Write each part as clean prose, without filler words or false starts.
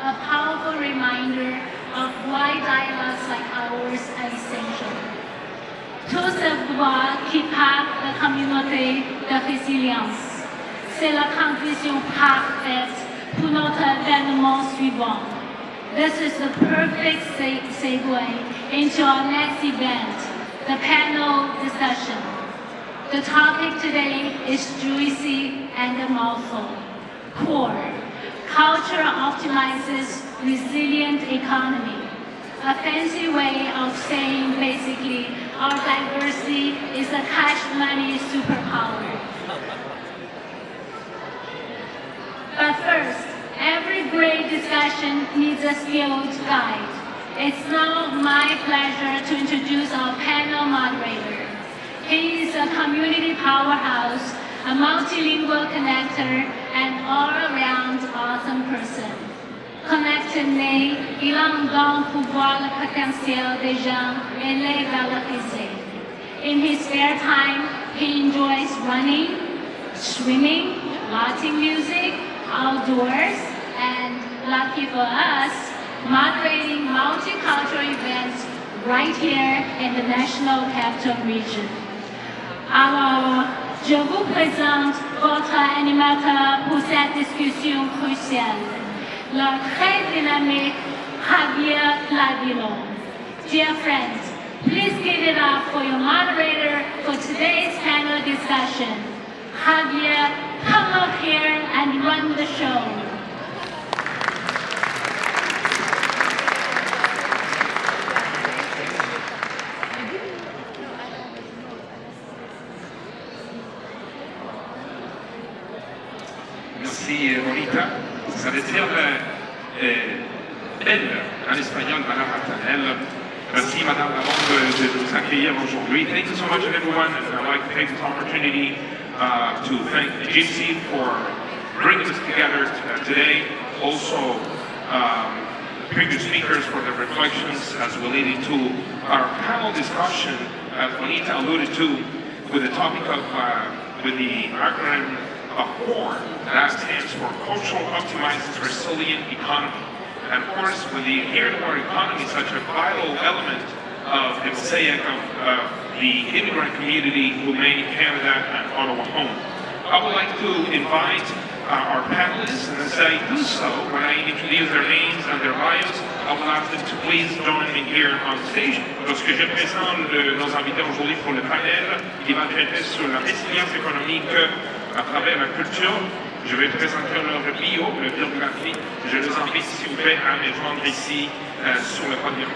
a powerful reminder of why dialogues like ours are essential. Tout ce voix qui parle de communauté de résilience. C'est la condition parfaite pour notre événement suivant. This is the perfect segue into our next event, the panel discussion. The topic today is juicy and a mouthful. Core. Culture optimizes resilient economy. A fancy way of saying basically our diversity is a cash money superpower. But first, every great discussion needs a skilled guide. It's now my pleasure to introduce our panel moderator. He is a community powerhouse, a multilingual connector, and all-around awesome person. Connecté né, il a un don pour voir le potentiel des gens et les valoriser. In his spare time, he enjoys running, swimming, Latin music, outdoors, and lucky for us, moderating multicultural events right here in the National Capital Region. Alors, je vous présente votre animateur pour cette discussion cruciale, le très dynamique Javier Lavillon. Dear friends, please give it up for your moderator for today's panel discussion. Javier, come up here and run the show. Merci Morita, ça veut dire belle en espagnol, Madame Martinel. Merci Madame Lavon de nous accueillir aujourd'hui. Thank you so much everyone, and I'd like to take this opportunity to thank the GC for bringing us together today. Also, the previous speakers for their reflections as we lead into our panel discussion, as Juanita alluded to, with the topic of, with the acronym of CORE, that stands for Cultural Optimizes Resilient Economy. And of course, with the here to our economy, such a vital element of the mosaic of the immigrant community who made Canada an Ottawa home. I would like to invite our panelists, and as I do so, when I introduce their names and their bios, I will ask them to please join me here on stage. Lorsque je présente nos invités aujourd'hui pour le panel, qui va traiter sur la résilience économique à travers la culture, je vais présenter leur bio, leur biographie. Je les invite, s'il vous plaît, à me joindre ici sur le podium.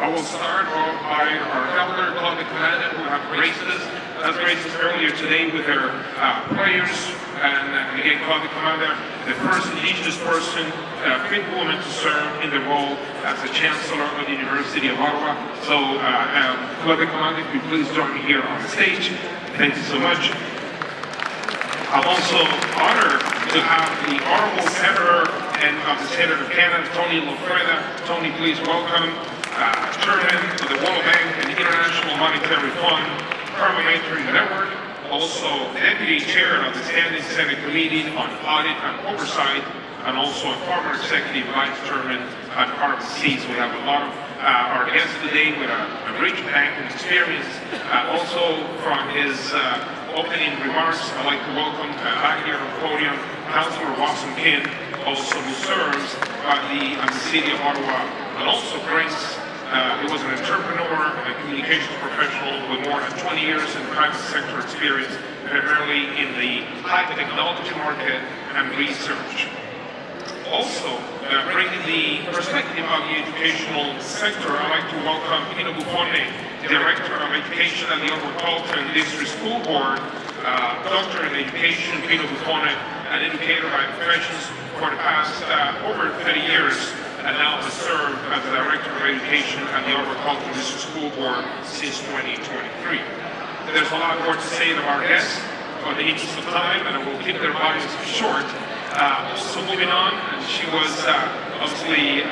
I will start off by our elder, Claudia Commander, who have graced us earlier today with their prayers. And again, Claudia Commander, the first Indigenous person, fit woman to serve in the role as the Chancellor of the University of Ottawa. So, Claudia Commander, if you please join me here on the stage. Thank you so much. I'm also honored to have the Honorable Senator of the Senate of Canada, Tony Lofreda. Tony, please welcome. Chairman of the World Bank and International Monetary Fund Parliamentary Network, also Deputy Chair of the Standing Senate Committee on Audit and Oversight, and also a former Executive Vice Chairman at RBC. So we have a lot of our guests today with a rich banking experience. Also from his opening remarks, I'd like to welcome back here on the podium Councillor Watson Kin, also who serves at the City of Ottawa, and also brings, he was an entrepreneur and a communications professional with more than 20 years in private sector experience, primarily in the high technology market and research. Also, bringing the perspective of the educational sector, I'd like to welcome Pino Buffone, Director of Education at the Upper Carleton District School Board, Doctor in Education, Pino Buffone, an educator by professions for the past over 30 years, and now has served as the Director of Education at the Upper Carleton District School Board since 2023. There's a lot more to say to our guests, for the interest of time, and I will keep their bios short. Also moving on, she was obviously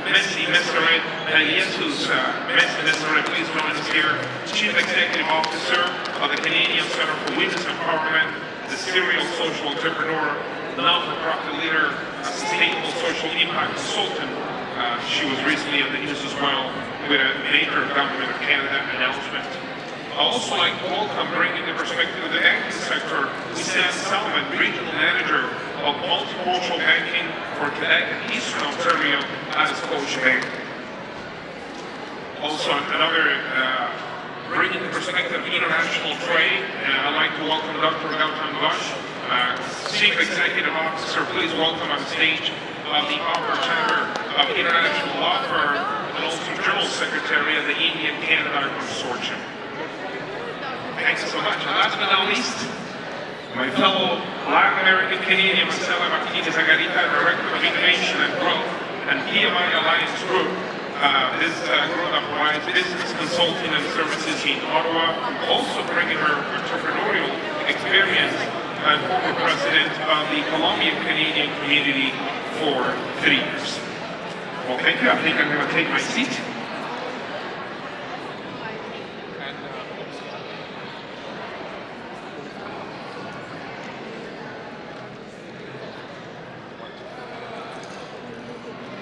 Messi Messeret, Jesus Messi Messeret, please join us here, Chief Executive Officer of the Canadian Center for Women's Empowerment, the serial social entrepreneur, not-for-profit leader, a sustainable social impact consultant. She was recently in the news as well with a major Government of Canada announcement. I also like to welcome, bringing the perspective of the banking sector, Sam Salmon, Regional Manager of Multicultural Banking for Quebec and Eastern Ontario at Scotiabank. Also, another bringing the perspective of international trade, I'd like to welcome Dr. Gautam Ghosh, Chief Executive Officer. Please welcome on stage of the Opera Chamber of International Law Firm and also General Secretary of the Indian-Canada Consortium. Thanks so much. And last but not least, my fellow Latin American Canadian, Marcela Martinez-Agarita, Director of Innovation and Growth and PMI Alliance Group. This group that provides business consulting and services in Ottawa, also bringing her entrepreneurial experience and former president of the Colombian Canadian community for 3 years. Well, thank you. I think I'm going to take my seat.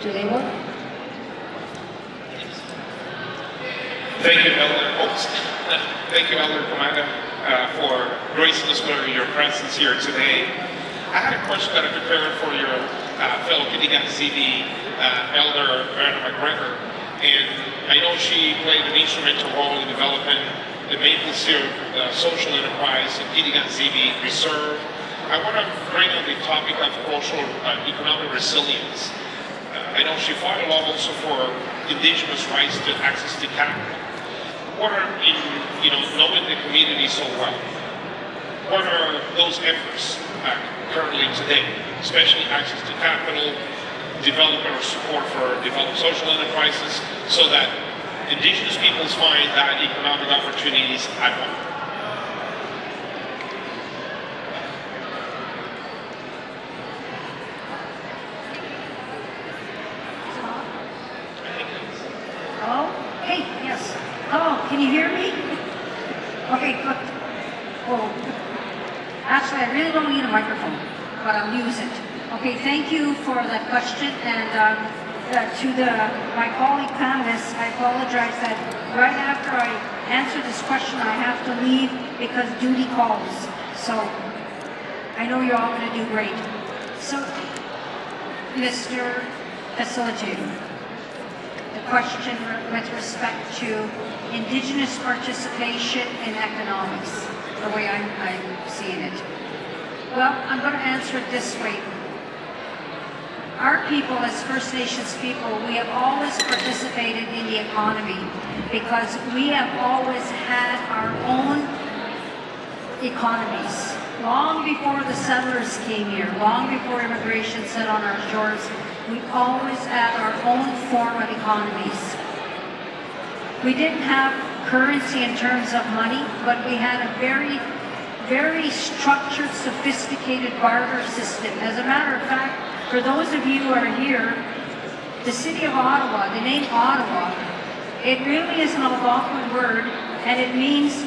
Do they work? Thank you, Elder. Thank you, Elder Commander, for gracing us with your presence here today. I had a question that I prepared for your fellow Kitigan Zibi, Elder Verna McGregor, and I know she played an instrumental role in developing the maple syrup social enterprise in Kitigan Zibi Reserve. I want to bring on the topic of cultural economic resilience. I know she fought a lot also for Indigenous rights to access to capital. What are, knowing the community so well, what are those efforts currently today, especially access to capital, development or support for developed social enterprises, so that Indigenous peoples find that economic opportunities at home? Can you hear me? Okay, good. Well, actually, I really don't need a microphone, but I'll use it. Okay, thank you for that question. And to my colleague panelists, I apologize that right after I answer this question, I have to leave because duty calls. So I know you're all going to do great. So, Mr. Facilitator, the question with respect to Indigenous participation in economics, the way I'm seeing it. Well, I'm going to answer it this way. Our people, as First Nations people, we have always participated in the economy because we have always had our own economies. Long before the settlers came here, long before immigration set on our shores, we always had our own form of economies. We didn't have currency in terms of money, but we had a very, very structured, sophisticated barter system. As a matter of fact, for those of you who are here, the city of Ottawa, the name Ottawa, it really is an Algonquin word, and it means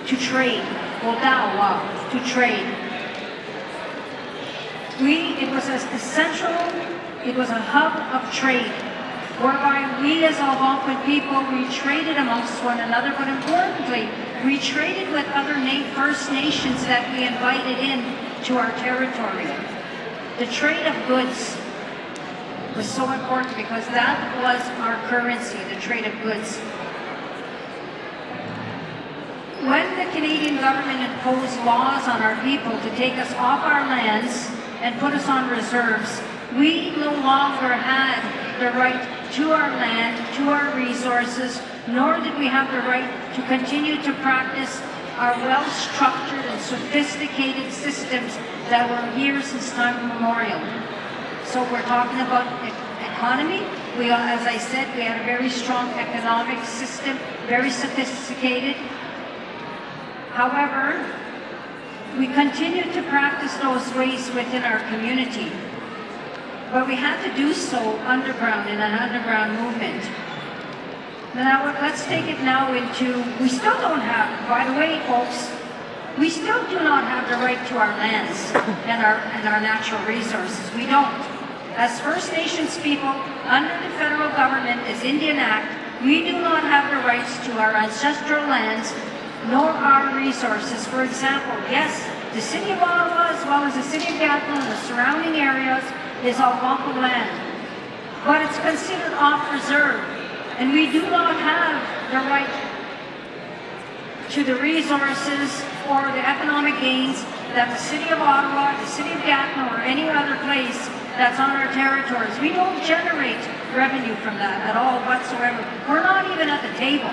to trade. Odawa, to trade. It was a hub of trade, whereby we as Algonquin people, we traded amongst one another, but importantly, we traded with other First Nations that we invited in to our territory. The trade of goods was so important because that was our currency, the trade of goods. When the Canadian government imposed laws on our people to take us off our lands and put us on reserves, we no longer had the right to our land, to our resources, nor did we have the right to continue to practice our well-structured and sophisticated systems that were here since time immemorial. So we're talking about economy. As I said, we had a very strong economic system, very sophisticated. However, we continued to practice those ways within our community. But we had to do so underground, in an underground movement. Now, let's take it now into, we still don't have, by the way, folks, We still do not have the right to our lands and our natural resources. We don't. As First Nations people, under the federal government, as Indian Act, we do not have the rights to our ancestral lands, nor our resources. For example, yes, the City of Ottawa, as well as the City of Gatineau and the surrounding areas, is Algonquin land. But it's considered off reserve, and we do not have the right to the resources or the economic gains that the City of Ottawa, the City of Gatineau, or any other place that's on our territories. We don't generate revenue from that at all whatsoever. We're not even at the table,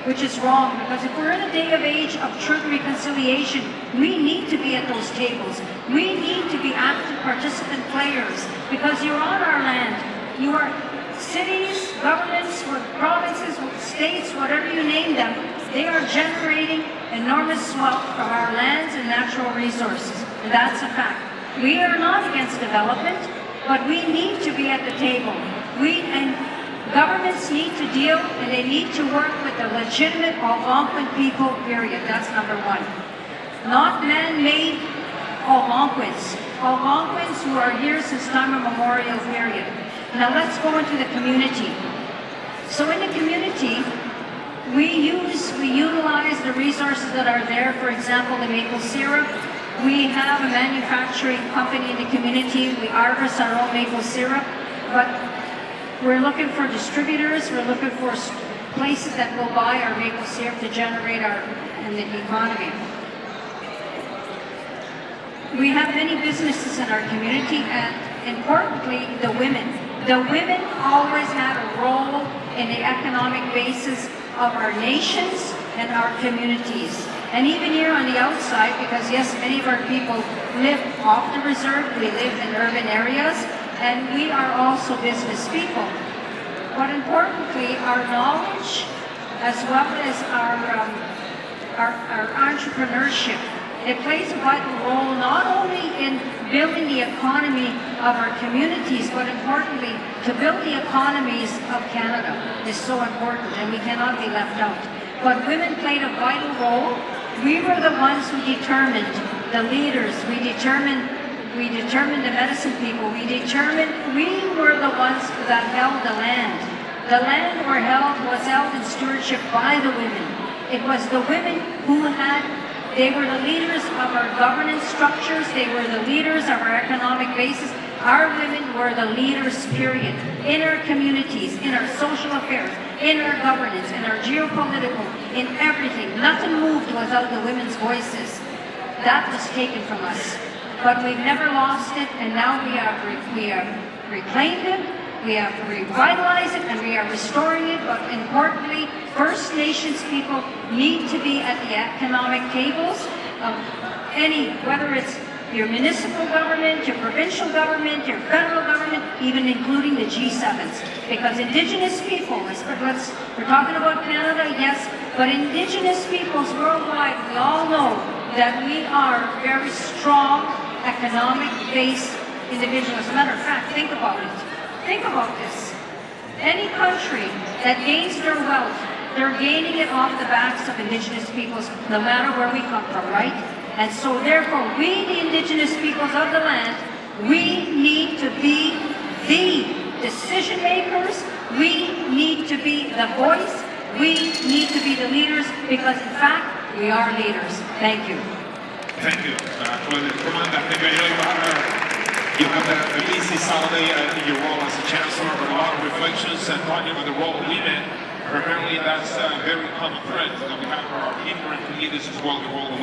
which is wrong, because if we're in a day of age of truth and reconciliation, we need to be at those tables. We need to be active participant players, because you're on our land. You are cities, governments, provinces, states, whatever you name them, they are generating enormous wealth from our lands and natural resources. And that's a fact. We are not against development, but we need to be at the table. And governments need to deal, and they need to work with the legitimate Algonquin people, period. That's number one. Not man-made Algonquins. Algonquins who are here since time immemorial, period. Now let's go into the community. So in the community, we utilize the resources that are there. For example, the maple syrup. We have a manufacturing company in the community. We harvest our own maple syrup, but we're looking for distributors. We're looking for places that will buy our maple syrup to generate in the economy. We have many businesses in our community, and importantly, the women. The women always had a role in the economic basis of our nations and our communities. And even here on the outside, because yes, many of our people live off the reserve, we live in urban areas, and we are also business people. But importantly, our knowledge, as well as our entrepreneurship, it plays a vital role not only in building the economy of our communities, but importantly, to build the economies of Canada is so important, and we cannot be left out. But women played a vital role. We were the ones who determined the leaders. We determined the medicine people. We were the ones that held the land. The land was held in stewardship by the women. It was the women they were the leaders of our governance structures. They were the leaders of our economic basis. Our women were the leaders, period, in our communities, in our social affairs, in our governance, in our geopolitical, in everything. Nothing moved without the women's voices. That was taken from us. But we've never lost it, and now we have reclaimed it, we have revitalized it, and we are restoring it. But importantly, First Nations people need to be at the economic tables of whether it's your municipal government, your provincial government, your federal government, even including the G7s. Because Indigenous people, we're talking about Canada, yes, but Indigenous peoples worldwide, we all know that we are very strong, economic-based individuals. As a matter of fact, think about it. Think about this. Any country that gains their wealth, they're gaining it off the backs of Indigenous peoples, no matter where we come from, right? And so therefore, we, the Indigenous peoples of the land, we need to be the decision makers. We need to be the voice. We need to be the leaders, because in fact, we are leaders. Thank you. Thank you. You have a busy Saturday in your role as a chancellor, but a lot of reflections and talking about the role of women. Apparently, that's a very common thread that we have for our ignorant leaders as well, the role of women.